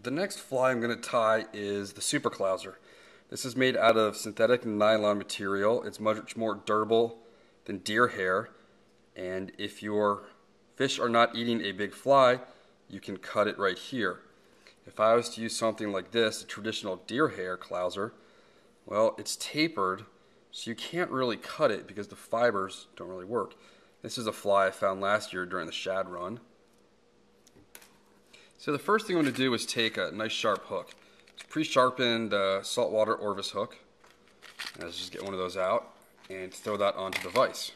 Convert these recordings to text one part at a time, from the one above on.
The next fly I'm going to tie is the Super Clouser. This is made out of synthetic nylon material. It's much more durable than deer hair, and if your fish are not eating a big fly, you can cut it right here. If I was to use something like this, a traditional deer hair clouser, well, it's tapered, so you can't really cut it because the fibers don't really work. This is a fly I found last year during the shad run. So the first thing I'm going to do is take a nice sharp hook. It's a pre-sharpened saltwater Orvis hook. And let's just get one of those out and throw that onto the vise.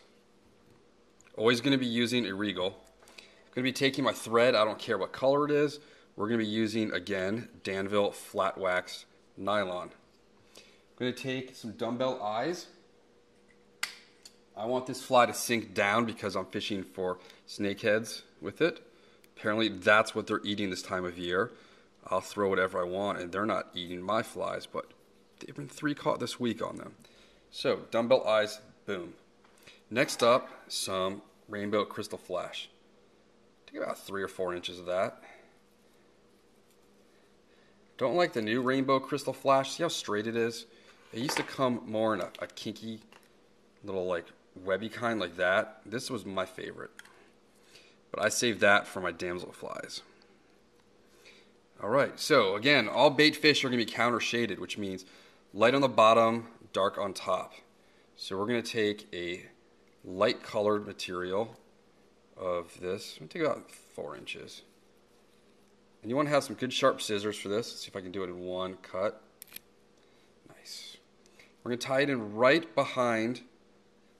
Always going to be using a Regal. I'm going to be taking my thread, I don't care what color it is. We're going to be using, again, Danville flat wax nylon. I'm going to take some dumbbell eyes. I want this fly to sink down because I'm fishing for snakeheads with it. Apparently that's what they're eating this time of year. I'll throw whatever I want and they're not eating my flies, but they've been 3 caught this week on them. So dumbbell eyes, boom. Next up, some rainbow crystal flash. Take about 3 or 4 inches of that. Don't like the new rainbow crystal flash. See how straight it is? It used to come more in a kinky little like webby kind like that. This was my favorite. But I saved that for my damsel flies. Alright, so again, all bait fish are going to be counter shaded, which means light on the bottom, dark on top. So we're going to take a light colored material of this. I'm going to take about 4 inches. And you want to have some good sharp scissors for this. Let's see if I can do it in one cut. Nice. We're going to tie it in right behind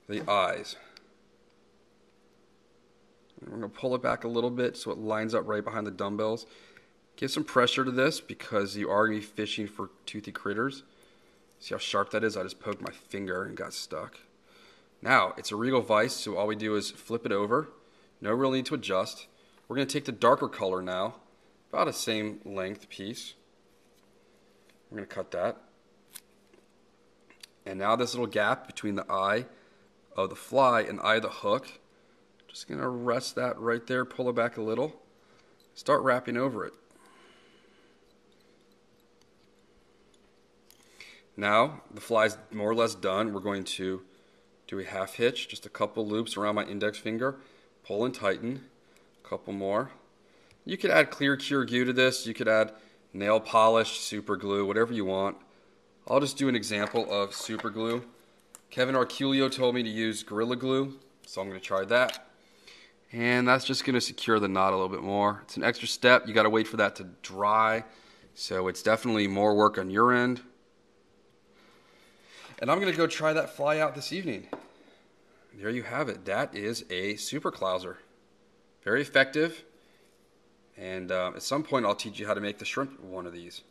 the eyes. We're going to pull it back a little bit so it lines up right behind the dumbbells. Give some pressure to this because you are going to be fishing for toothy critters. See how sharp that is? I just poked my finger and got stuck. Now, it's a Regal vise, so all we do is flip it over. No real need to adjust. We're going to take the darker color now, about the same length piece. We're going to cut that. And now this little gap between the eye of the fly and the eye of the hook, just going to rest that right there, pull it back a little, start wrapping over it. Now the fly's more or less done. We're going to do a half hitch, just a couple loops around my index finger, pull and tighten, a couple more. You could add clear cure glue to this, you could add nail polish, super glue, whatever you want. I'll just do an example of super glue. Kevin Arculio told me to use Gorilla Glue, so I'm going to try that. And that's just going to secure the knot a little bit more. It's an extra step. You got to wait for that to dry. So it's definitely more work on your end. And I'm going to go try that fly out this evening. There you have it. That is a Super Clouser. Very effective. And at some point I'll teach you how to make the shrimp one of these.